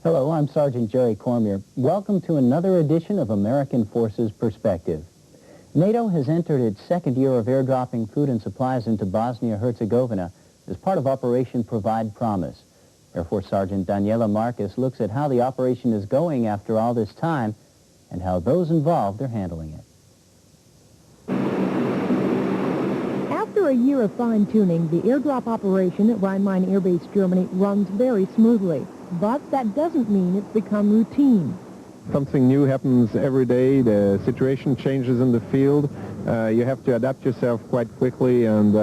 Hello, I'm Sergeant Jerry Cormier. Welcome to another edition of American Forces Perspective. NATO has entered its second year of airdropping food and supplies into Bosnia-Herzegovina as part of Operation Provide Promise. Air Force Sergeant Daniela Marcus looks at how the operation is going after all this time and how those involved are handling it. After a year of fine-tuning, the airdrop operation at Rhein-Main Air Base, Germany, runs very smoothly. But that doesn't mean it's become routine. Something new happens every day. The situation changes in the field. You have to adapt yourself quite quickly, and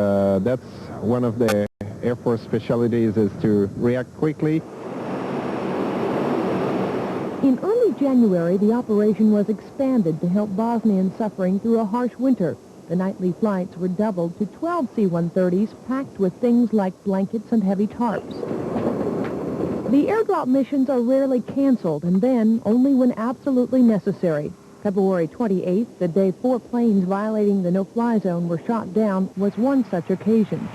that's one of the Air Force specialties, is to react quickly. In early January, the operation was expanded to help Bosnians suffering through a harsh winter. The nightly flights were doubled to 12 C-130s packed with things like blankets and heavy tarps. The airdrop missions are rarely canceled, and then only when absolutely necessary. February 28th, the day 4 planes violating the no-fly zone were shot down, was one such occasion.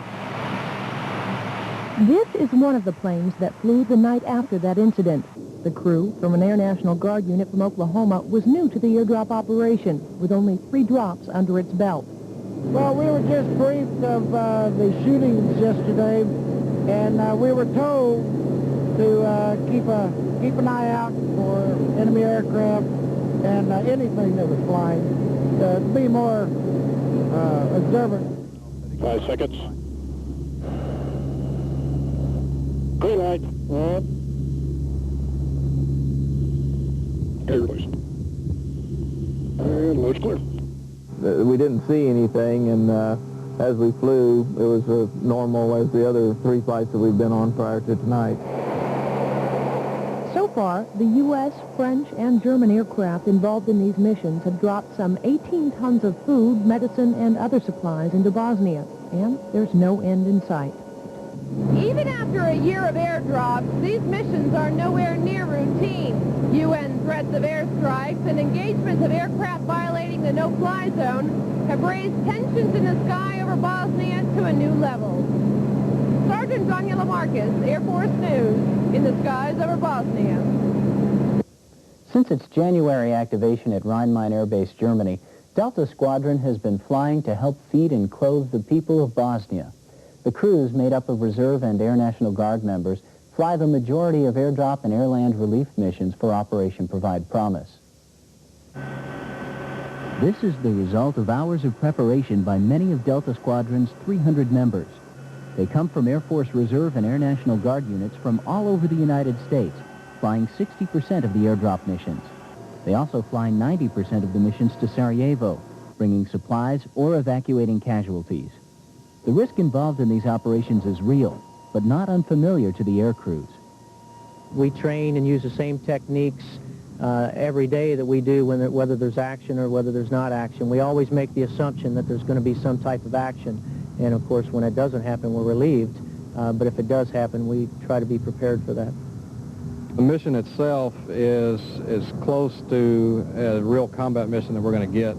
This is one of the planes that flew the night after that incident. The crew, from an Air National Guard unit from Oklahoma, was new to the airdrop operation, with only 3 drops under its belt. Well, we were just briefed of the shootings yesterday, and we were told to keep an eye out for enemy aircraft and anything that was flying, to be more observant. 5 seconds. Green light. Air release. And load's clear. We didn't see anything, and as we flew, it was as normal as the other 3 flights that we've been on prior to tonight. So far, the U.S., French, and German aircraft involved in these missions have dropped some 18 tons of food, medicine, and other supplies into Bosnia, and there's no end in sight. Even after a year of airdrops, these missions are nowhere near routine. UN threats of airstrikes and engagements of aircraft violating the no-fly zone have raised tensions in the sky over Bosnia to a new level. Sergeant Daniela Marcus, Air Force News, in the skies over Bosnia. Since its January activation at Rhein-Main Air Base, Germany, Delta Squadron has been flying to help feed and clothe the people of Bosnia. The crews, made up of Reserve and Air National Guard members, fly the majority of airdrop and air-land relief missions for Operation Provide Promise. This is the result of hours of preparation by many of Delta Squadron's 300 members. They come from Air Force Reserve and Air National Guard units from all over the United States, flying 60% of the airdrop missions. They also fly 90% of the missions to Sarajevo, bringing supplies or evacuating casualties. The risk involved in these operations is real, but not unfamiliar to the air crews. We train and use the same techniques every day that we do whether there's action or whether there's not action. We always make the assumption that there's going to be some type of action. And, of course, when it doesn't happen, we're relieved. But if it does happen, we try to be prepared for that. The mission itself is close to a real combat mission that we're going to get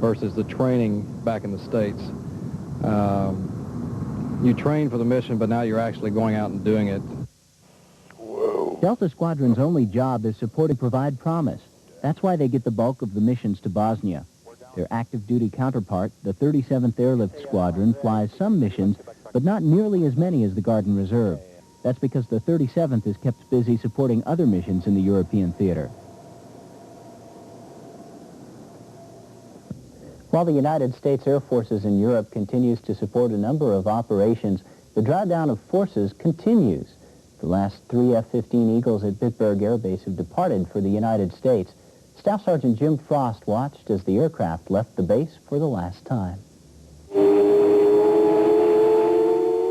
versus the training back in the States. You train for the mission, but now you're actually going out and doing it. Whoa. Delta Squadron's only job is supporting Provide Promise. That's why they get the bulk of the missions to Bosnia. Their active-duty counterpart, the 37th Airlift Squadron, flies some missions, but not nearly as many as the Guard and Reserve. That's because the 37th is kept busy supporting other missions in the European theater. While the United States Air Forces in Europe continues to support a number of operations, the drawdown of forces continues. The last 3 F-15 Eagles at Bitburg Air Base have departed for the United States. Staff Sergeant Jim Frost watched as the aircraft left the base for the last time.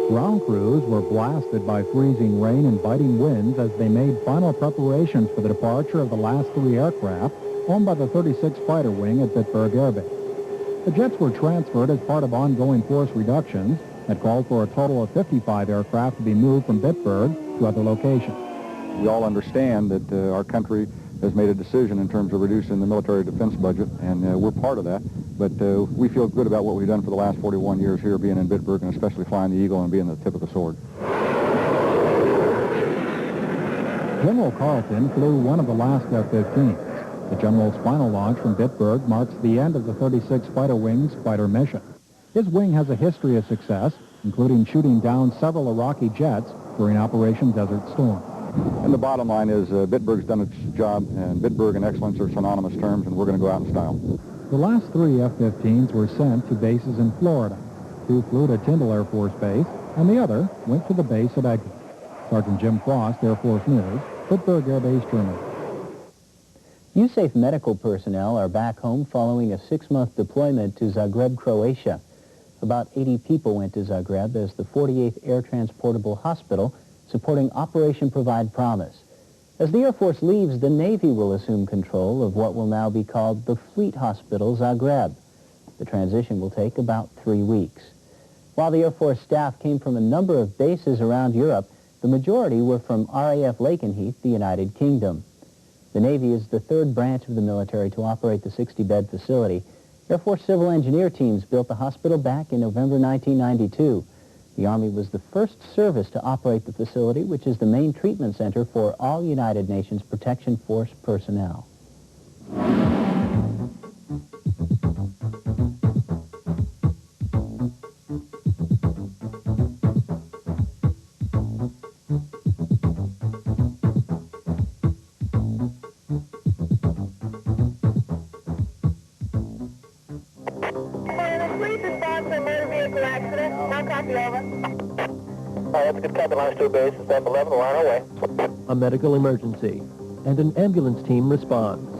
Ground crews were blasted by freezing rain and biting winds as they made final preparations for the departure of the last 3 aircraft owned by the 36th Fighter Wing at Bitburg Air Base. The jets were transferred as part of ongoing force reductions that called for a total of 55 aircraft to be moved from Bitburg to other locations. We all understand that our country has made a decision in terms of reducing the military defense budget, and we're part of that. But we feel good about what we've done for the last 41 years here, being in Bitburg, and especially flying the Eagle and being the tip of the sword. General Carleton flew one of the last F-15s. The General's final launch from Bitburg marks the end of the 36 Fighter Wings fighter mission. His wing has a history of success, including shooting down several Iraqi jets during Operation Desert Storm. And the bottom line is Bitburg's done its job, and Bitburg and excellence are synonymous terms, and we're going to go out in style. The last 3 F-15s were sent to bases in Florida. 2 flew to Tyndall Air Force Base, and the other went to the base at Eglin. Sergeant Jim Frost, Air Force News, Bitburg Air Base, Germany. USAFE medical personnel are back home following a 6-month deployment to Zagreb, Croatia. About 80 people went to Zagreb as the 48th Air Transportable Hospital supporting Operation Provide Promise. As the Air Force leaves, the Navy will assume control of what will now be called the Fleet Hospital Zagreb. The transition will take about 3 weeks. While the Air Force staff came from a number of bases around Europe, the majority were from RAF Lakenheath, the United Kingdom. The Navy is the 3rd branch of the military to operate the 60-bed facility. Air Force civil engineer teams built the hospital back in November 1992. The Army was the first service to operate the facility, which is the main treatment center for all United Nations Protection Force personnel. 11. That's a good copy, line 2 base, step 11, we're on our way. A medical emergency, and an ambulance team responds.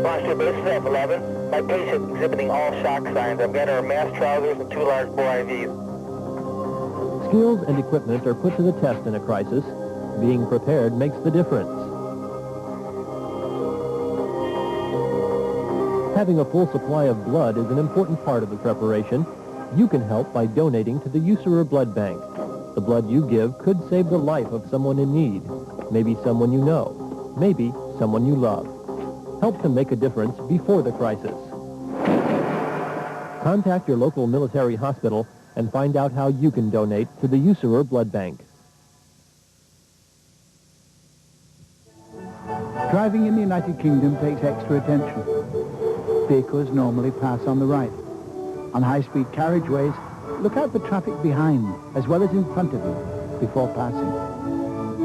Line 2 base, step 11. My patient exhibiting all shock signs. I've got her mask trousers and 2 large bore IVs. Skills and equipment are put to the test in a crisis. Being prepared makes the difference. Having a full supply of blood is an important part of the preparation. You can help by donating to the USAREUR Blood Bank. The blood you give could save the life of someone in need. Maybe someone you know. Maybe someone you love. Help to make a difference before the crisis. Contact your local military hospital and find out how you can donate to the USAREUR Blood Bank. Driving in the United Kingdom takes extra attention. Vehicles normally pass on the right. On high-speed carriageways, look out for traffic behind as well as in front of you before passing.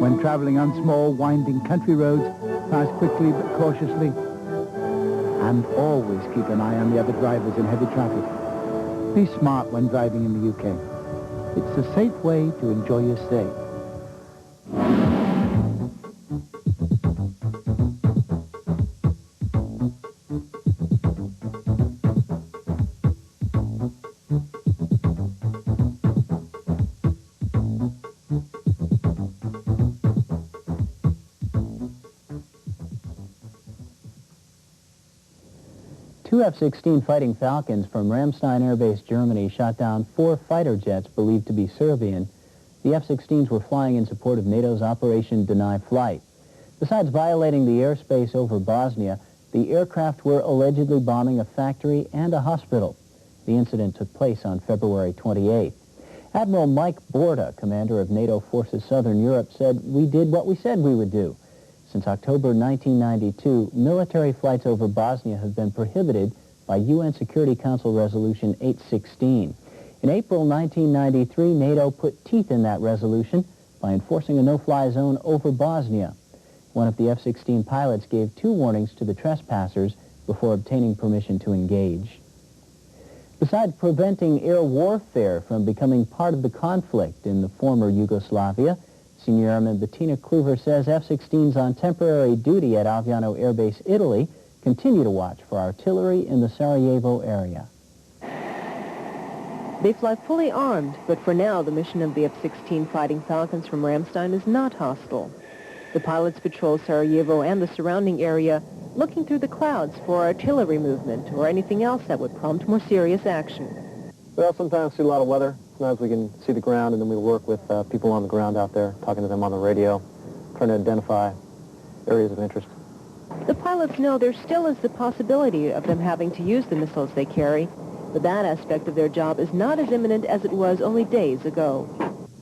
When traveling on small, winding country roads, pass quickly but cautiously. And always keep an eye on the other drivers in heavy traffic. Be smart when driving in the UK. It's a safe way to enjoy your stay. Two F-16 Fighting Falcons from Ramstein Air Base, Germany, shot down 4 fighter jets believed to be Serbian. The F-16s were flying in support of NATO's Operation Deny Flight. Besides violating the airspace over Bosnia, the aircraft were allegedly bombing a factory and a hospital. The incident took place on February 28th. Admiral Mike Borda, commander of NATO Forces Southern Europe, said, "We did what we said we would do." Since October 1992, military flights over Bosnia have been prohibited by UN Security Council Resolution 816. In April 1993, NATO put teeth in that resolution by enforcing a no-fly zone over Bosnia. One of the F-16 pilots gave 2 warnings to the trespassers before obtaining permission to engage. Besides preventing air warfare from becoming part of the conflict in the former Yugoslavia, Senior Airman Bettina Kluver says F-16s on temporary duty at Aviano Air Base, Italy, continue to watch for artillery in the Sarajevo area. They fly fully armed, but for now the mission of the F-16 Fighting Falcons from Ramstein is not hostile. The pilots patrol Sarajevo and the surrounding area, looking through the clouds for artillery movement or anything else that would prompt more serious action. Well, sometimes see a lot of weather. Sometimes we can see the ground, and then we work with people on the ground out there, talking to them on the radio, trying to identify areas of interest. The pilots know there still is the possibility of them having to use the missiles they carry, but that aspect of their job is not as imminent as it was only days ago.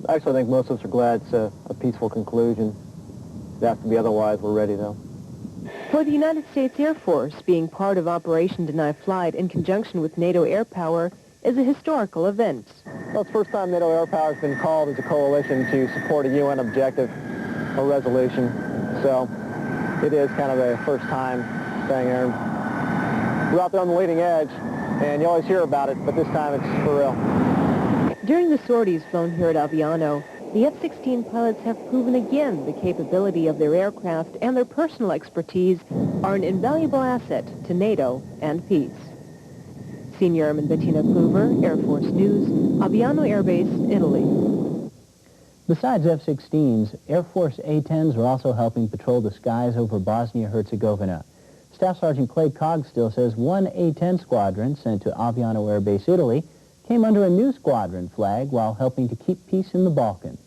Actually, I think most of us are glad it's a peaceful conclusion. It has to be otherwise. We're ready, though. For the United States Air Force, being part of Operation Deny Flight in conjunction with NATO Air Power is a historical event. Well, it's the first time NATO Air Power has been called as a coalition to support a UN objective or resolution. So it is kind of a first time thing, Aaron. We're out there on the leading edge, and you always hear about it, but this time it's for real. During the sorties flown here at Aviano, the F-16 pilots have proven again the capability of their aircraft and their personal expertise are an invaluable asset to NATO and peace. Senior Airman Bettina Kluver, Air Force News, Aviano Air Base, Italy. Besides F-16s, Air Force A-10s are also helping patrol the skies over Bosnia-Herzegovina. Staff Sergeant Clay Cogstill says one A-10 squadron sent to Aviano Air Base, Italy, came under a new squadron flag while helping to keep peace in the Balkans.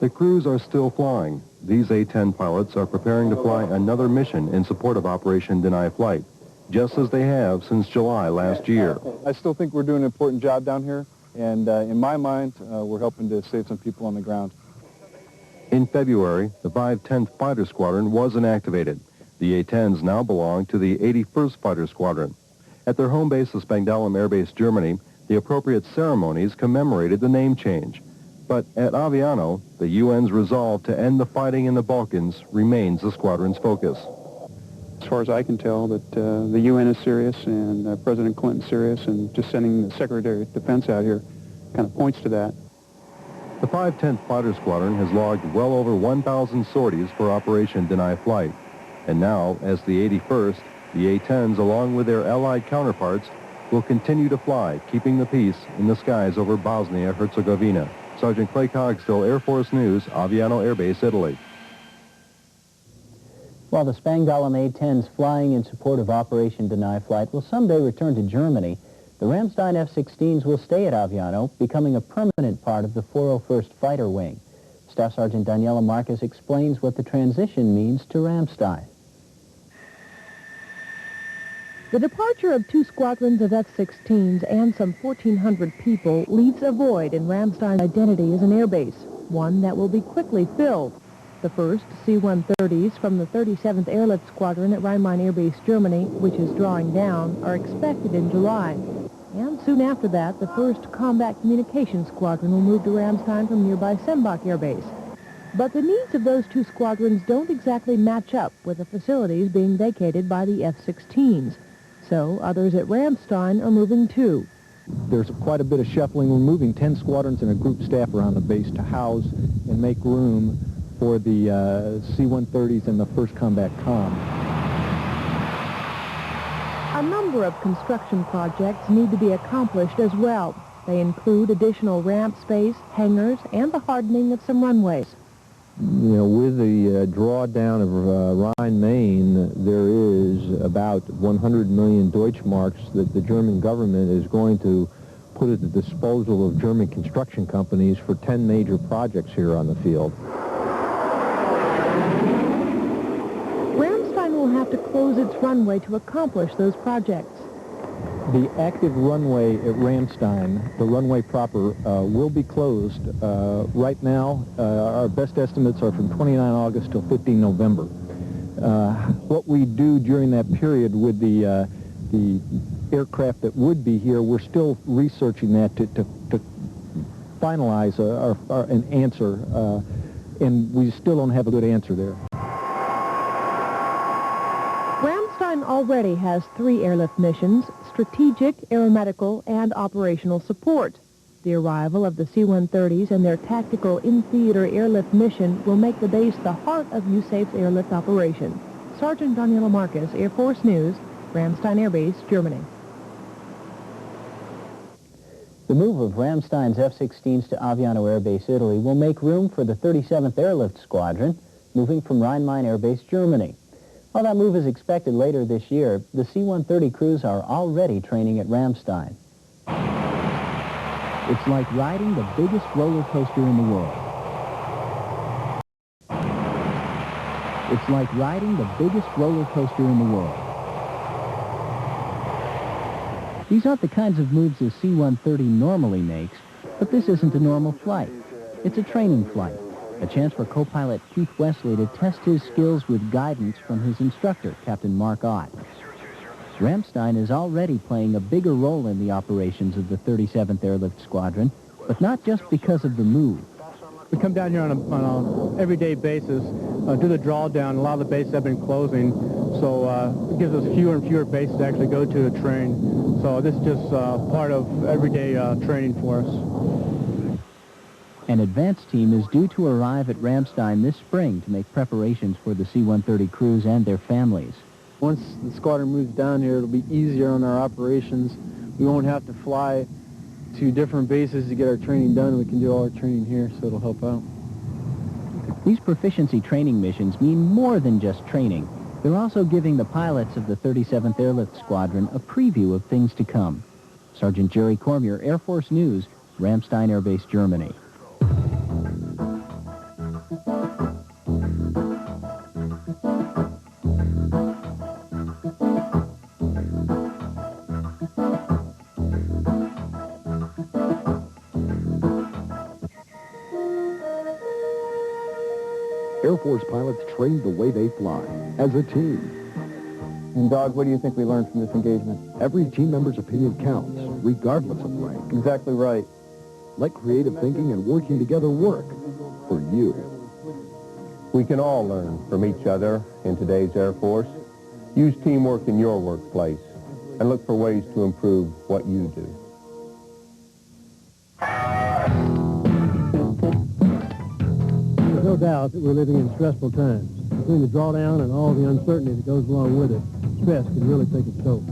The crews are still flying. These A-10 pilots are preparing to fly another mission in support of Operation Deny Flight, just as they have since July last year. I still think we're doing an important job down here, and in my mind, we're helping to save some people on the ground. In February, the 510th Fighter Squadron was inactivated. The A-10s now belong to the 81st Fighter Squadron. At their home base of Spangdahlem Air Base, Germany, the appropriate ceremonies commemorated the name change. But at Aviano, the UN's resolve to end the fighting in the Balkans remains the squadron's focus. As far as I can tell, that the UN is serious and President Clinton's serious, and just sending the Secretary of Defense out here kind of points to that. The 510th Fighter Squadron has logged well over 1,000 sorties for Operation Deny Flight. And now, as the 81st, the A-10s, along with their allied counterparts, will continue to fly, keeping the peace in the skies over Bosnia-Herzegovina. Sergeant Clay Cogstill, Air Force News, Aviano Air Base, Italy. While the Spangdahlem A-10s flying in support of Operation Deny Flight will someday return to Germany, the Ramstein F-16s will stay at Aviano, becoming a permanent part of the 401st Fighter Wing. Staff Sergeant Daniela Marcus explains what the transition means to Ramstein. The departure of 2 squadrons of F-16s and some 1,400 people leaves a void in Ramstein's identity as an airbase, one that will be quickly filled. The first C-130s from the 37th Airlift Squadron at Rhein-Main Air Base, Germany, which is drawing down, are expected in July. And soon after that, the first Combat Communications Squadron will move to Ramstein from nearby Sembach Air Base. But the needs of those 2 squadrons don't exactly match up with the facilities being vacated by the F-16s. So others at Ramstein are moving too. There's quite a bit of shuffling. We're moving 10 squadrons and a group staff around the base to house and make room for the C-130s and the 1st Combat Com. A number of construction projects need to be accomplished as well. They include additional ramp space, hangars, and the hardening of some runways. You know, with the drawdown of Rhein-Main, there is about 100 million Deutschmarks that the German government is going to put at the disposal of German construction companies for 10 major projects here on the field. Ramstein will have to close its runway to accomplish those projects. The active runway at Ramstein, the runway proper, will be closed. Right now, our best estimates are from 29 August till 15 November. What we do during that period with the aircraft that would be here, we're still researching that to finalize an answer, and we still don't have a good answer there. Ramstein already has 3 airlift missions: strategic, aeromedical, and operational support. The arrival of the C-130s and their tactical in-theater airlift mission will make the base the heart of USAFE's airlift operation. Sergeant Daniela Marcus, Air Force News, Ramstein Air Base, Germany. The move of Ramstein's F-16s to Aviano Air Base, Italy, will make room for the 37th Airlift Squadron, moving from Rhein-Main Air Base, Germany. While that move is expected later this year, the C-130 crews are already training at Ramstein. It's like riding the biggest roller coaster in the world. It's like riding the biggest roller coaster in the world. These aren't the kinds of moves a C-130 normally makes, But this isn't a normal flight. It's a training flight, a chance for co-pilot Keith Wesley to test his skills with guidance from his instructor, Captain Mark Ott. Ramstein is already playing a bigger role in the operations of the 37th Airlift Squadron, but not just because of the move. We come down here on a everyday basis, do the drawdown. A lot of the bases have been closing, so it gives us fewer and fewer bases to actually go to train. So this is just part of everyday training for us. An advance team is due to arrive at Ramstein this spring to make preparations for the C-130 crews and their families. Once the squadron moves down here, it'll be easier on our operations. We won't have to fly to different bases to get our training done. We can do all our training here, so it'll help out. These proficiency training missions mean more than just training. They're also giving the pilots of the 37th Airlift Squadron a preview of things to come. Sergeant Jerry Cormier, Air Force News, Ramstein Air Base, Germany. Air Force pilots trained the way they fly, as a team. And, Dog, what do you think we learned from this engagement? Every team member's opinion counts, regardless of rank. Exactly right. Let creative thinking and working together work for you. We can all learn from each other in today's Air Force. Use teamwork in your workplace and look for ways to improve what you do. There's no doubt that we're living in stressful times. Between the drawdown and all the uncertainty that goes along with it, stress can really take its toll.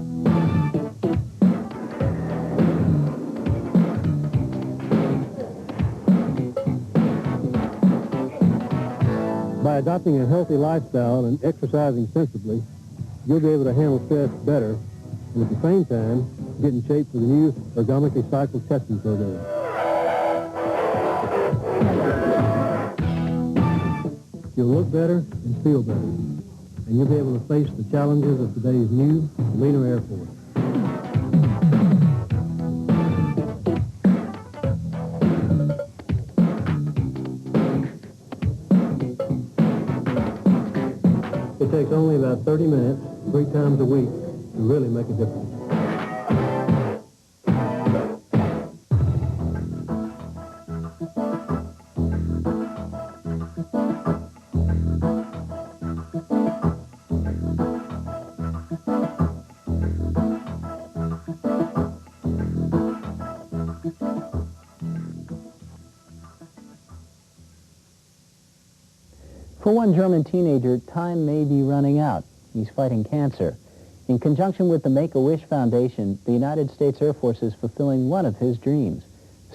By adopting a healthy lifestyle and exercising sensibly, you'll be able to handle stress better and at the same time get in shape for the new ergonomically cycled testing program. You'll look better and feel better, and you'll be able to face the challenges of today's new, leaner Air Force. It takes only about 30 minutes, 3 times a week, to really make a difference. For one German teenager, time may be running out. He's fighting cancer. In conjunction with the Make-A-Wish Foundation, the United States Air Force is fulfilling one of his dreams.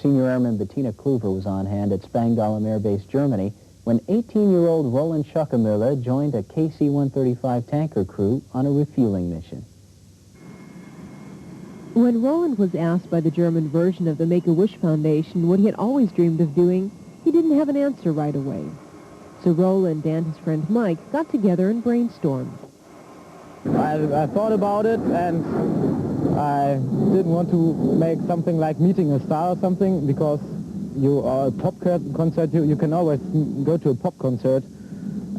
Senior Airman Bettina Kluver was on hand at Spangdahlem Air Base, Germany, when 18-year-old Roland Schuckermüller joined a KC-135 tanker crew on a refueling mission. When Roland was asked by the German version of the Make-A-Wish Foundation what he had always dreamed of doing, he didn't have an answer right away. So Roland and his friend Mike got together and brainstormed. I thought about it, and I didn't want to make something like Meeting a Star or something, because you are a pop concert, you can always go to a pop concert,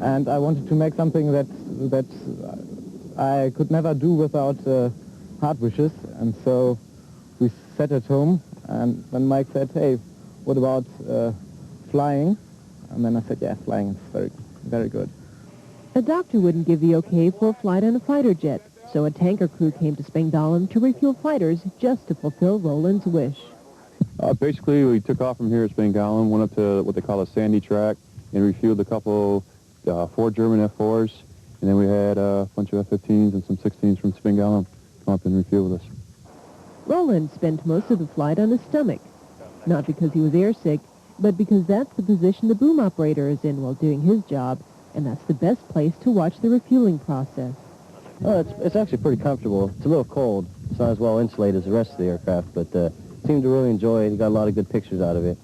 and I wanted to make something that I could never do without hard wishes. And so we sat at home, and then Mike said, hey, what about flying? And then I said, yeah, flying is very, very good. A doctor wouldn't give the okay for a flight on a fighter jet, so a tanker crew came to Spangdahlem to refuel fighters just to fulfill Roland's wish. Basically, we took off from here at Spangdahlem, went up to what they call a sandy track, and refueled a couple, 4 German F-4s, and then we had a bunch of F-15s and some 16s from Spangdahlem come up and refuel with us. Roland spent most of the flight on his stomach, not because he was airsick, but because that's the position the boom operator is in while doing his job, and that's the best place to watch the refueling process. Well, it's actually pretty comfortable. It's a little cold. It's not as well insulated as the rest of the aircraft, but seemed to really enjoy it. He got a lot of good pictures out of it.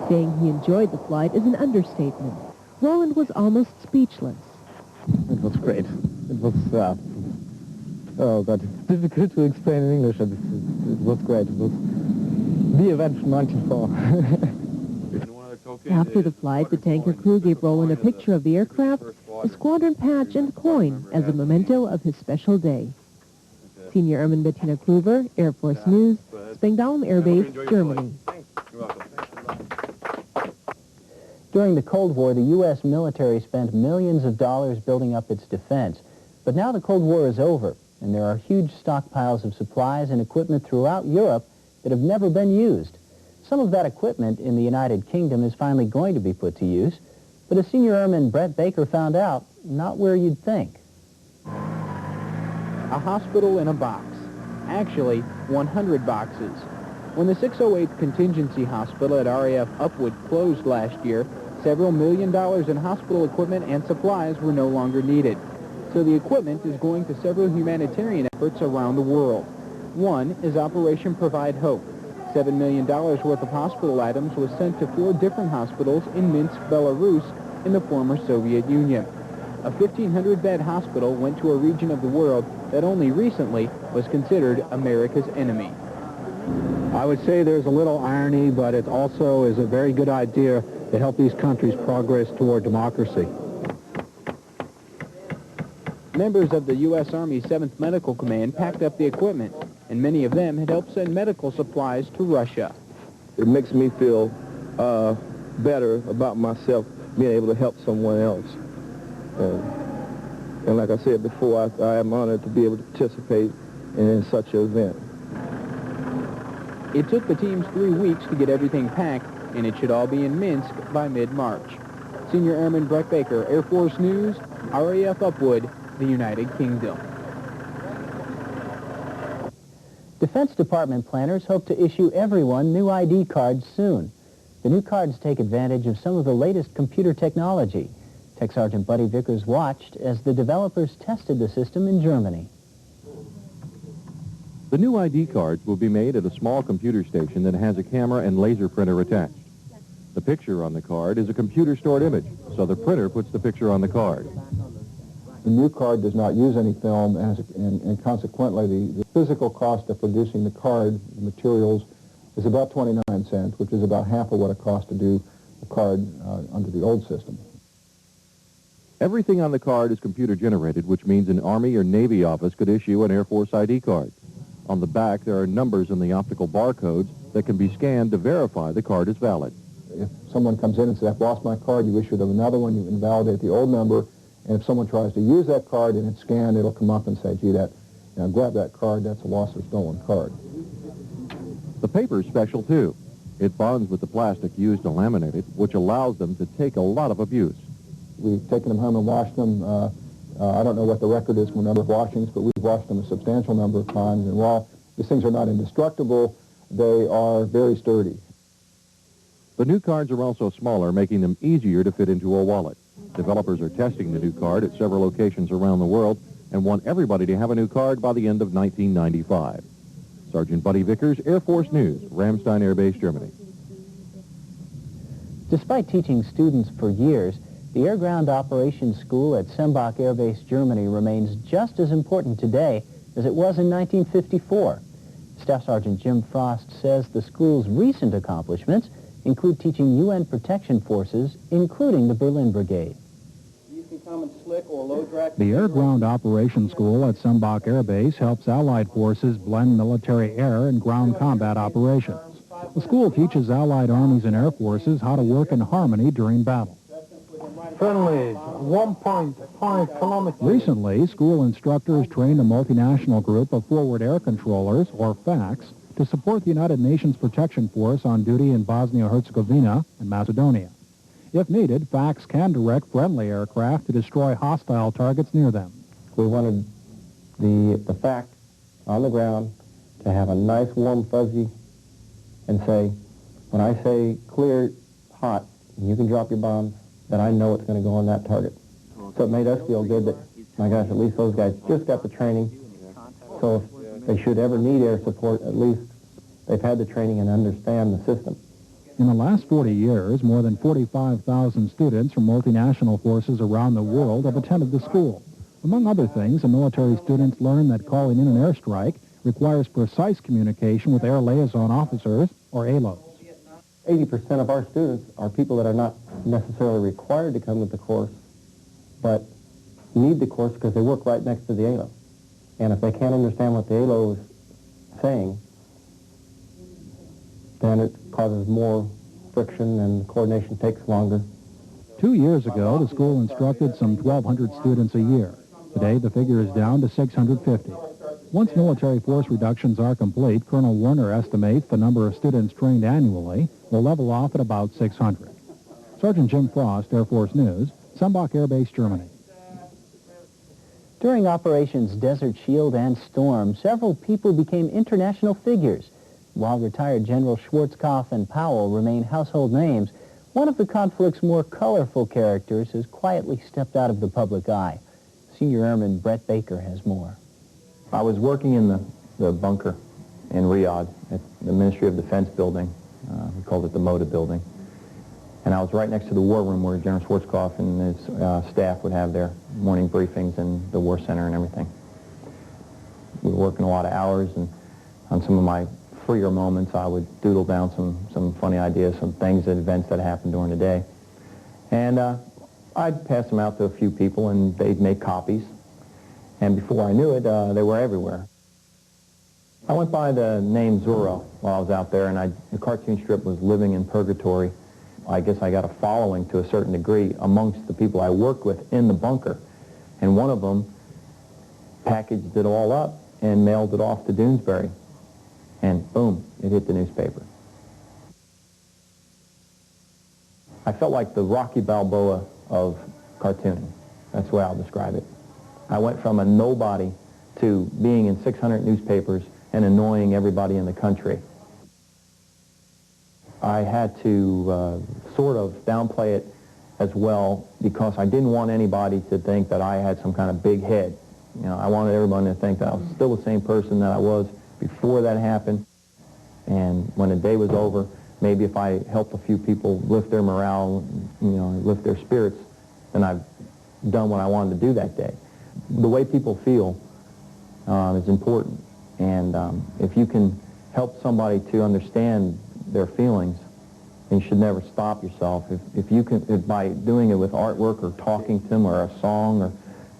Saying he enjoyed the flight is an understatement. Roland was almost speechless. It was great. It was, oh God, it's difficult to explain in English. It was great. It was The event from 94. After the flight, the tanker crew gave Roland a picture of the aircraft, a squadron patch, and coin as a memento of his special day. Senior Airman Bettina Kluver, Air Force News, Spangdahlem Air Base, Germany. During the Cold War, the U.S. military spent millions of dollars building up its defense. But now the Cold War is over, and there are huge stockpiles of supplies and equipment throughout Europe that have never been used. Some of that equipment in the United Kingdom is finally going to be put to use, but as Senior Airman Brett Baker found out, not where you'd think. A hospital in a box. Actually, 100 boxes. When the 608th Contingency Hospital at RAF Upwood closed last year, several $1 million in hospital equipment and supplies were no longer needed. So the equipment is going to several humanitarian efforts around the world. One is Operation Provide Hope. $7 million worth of hospital items was sent to 4 different hospitals in Minsk, Belarus, in the former Soviet Union. A 1,500-bed hospital went to a region of the world that only recently was considered America's enemy. I would say there's a little irony, but it also is a very good idea to help these countries progress toward democracy. Members of the U.S. Army 7th Medical Command packed up the equipment, and many of them had helped send medical supplies to Russia. It makes me feel better about myself being able to help someone else. And like I said before, I am honored to be able to participate in such an event. It took the teams 3 weeks to get everything packed, and it should all be in Minsk by mid-March. Senior Airman Brett Baker, Air Force News, RAF Upwood, the United Kingdom. Defense Department planners hope to issue everyone new ID cards soon. The new cards take advantage of some of the latest computer technology. Tech Sergeant Buddy Vickers watched as the developers tested the system in Germany. The new ID cards will be made at a small computer station that has a camera and laser printer attached. The picture on the card is a computer-stored image, so the printer puts the picture on the card. The new card does not use any film, and consequently the physical cost of producing the card, the materials, is about 29 cents, which is about half of what it costs to do the card under the old system. Everything on the card is computer-generated, which means an Army or Navy office could issue an Air Force ID card. On the back, there are numbers in the optical barcodes that can be scanned to verify the card is valid. If someone comes in and says, I've lost my card, you issue them another one, you invalidate the old number, and if someone tries to use that card and it's scanned, it'll come up and say, gee, grab that card, that's a lost or stolen card. The paper is special, too. It bonds with the plastic used to laminate it, which allows them to take a lot of abuse. We've taken them home and washed them. I don't know what the record is for the number of washings, but we've washed them a substantial number of times. And while these things are not indestructible, they are very sturdy. The new cards are also smaller, making them easier to fit into a wallet. Developers are testing the new card at several locations around the world and want everybody to have a new card by the end of 1995. Sergeant Buddy Vickers, Air Force News, Ramstein Air Base, Germany. Despite teaching students for years, the Air Ground Operations School at Sembach Air Base, Germany remains just as important today as it was in 1954. Staff Sergeant Jim Frost says the school's recent accomplishments include teaching UN protection forces, including the Berlin Brigade. The Air Ground Operations School at Sembach Air Base helps Allied forces blend military air and ground combat operations. The school teaches Allied armies and air forces how to work in harmony during battle. Friendly, 1.5 kilometers. Recently, school instructors trained a multinational group of forward air controllers, or FACs, to support the United Nations Protection Force on duty in Bosnia-Herzegovina and Macedonia. If needed, FACs can direct friendly aircraft to destroy hostile targets near them. We wanted the FAC on the ground to have a nice warm fuzzy and say, when I say clear, hot, you can drop your bombs, that I know it's going to go on that target. So it made us feel good that, my gosh, at least those guys just got the training. So if they should ever need air support, at least they've had the training and understand the system. In the last 40 years, more than 45,000 students from multinational forces around the world have attended the school. Among other things, the military students learn that calling in an airstrike requires precise communication with air liaison officers, or ALOs. 80% of our students are people that are not necessarily required to come to the course, but need the course because they work right next to the ALO. And if they can't understand what the ALO is saying, then it causes more friction and coordination takes longer. 2 years ago, the school instructed some 1,200 students a year. Today, the figure is down to 650. Once military force reductions are complete, Colonel Warner estimates the number of students trained annually will level off at about 600. Sergeant Jim Frost, Air Force News, Sambach Air Base, Germany. During Operations Desert Shield and Storm, several people became international figures. While retired General Schwarzkopf and Powell remain household names, one of the conflict's more colorful characters has quietly stepped out of the public eye. Senior Airman Brett Baker has more. I was working in the bunker in Riyadh at the Ministry of Defense building. We called it the MOTA building. And I was right next to the war room where General Schwarzkopf and his staff would have their morning briefings and the war center and everything. We were working a lot of hours, and on some of my freer moments I would doodle down some funny ideas, some things and events that happened during the day. And I'd pass them out to a few people and they'd make copies. And before I knew it, they were everywhere. I went by the name Zorro while I was out there, and the cartoon strip was Living in Purgatory. I guess I got a following to a certain degree amongst the people I worked with in the bunker. And one of them packaged it all up and mailed it off to Doonesbury. And boom, it hit the newspaper. I felt like the Rocky Balboa of cartooning. That's the way I'll describe it. I went from a nobody to being in 600 newspapers and annoying everybody in the country. I had to sort of downplay it as well because I didn't want anybody to think that I had some kind of big head. You know, I wanted everyone to think that I was still the same person that I was before that happened. And when the day was over, maybe if I helped a few people lift their morale, you know, lift their spirits, then I've done what I wanted to do that day. The way people feel is important. And if you can help somebody to understand their feelings, then you should never stop yourself. If you can, by doing it with artwork or talking to them or a song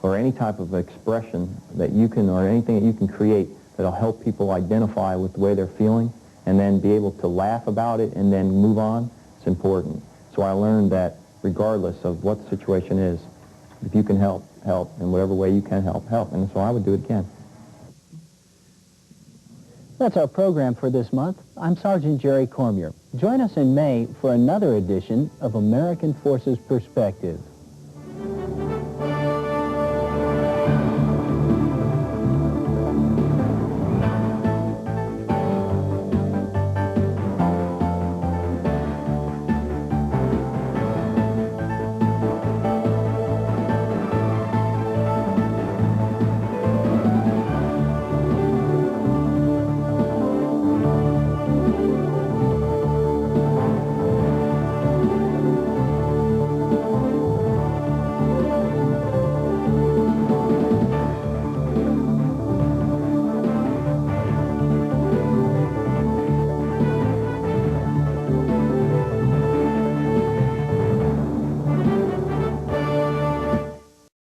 or any type of expression that you can, or anything that you can create that'll help people identify with the way they're feeling and then be able to laugh about it and then move on, it's important. So I learned that regardless of what the situation is, if you can help, help. In whatever way you can help, help. And so I would do it again. That's our program for this month. I'm Sergeant Jerry Cormier. Join us in May for another edition of American Forces Perspective.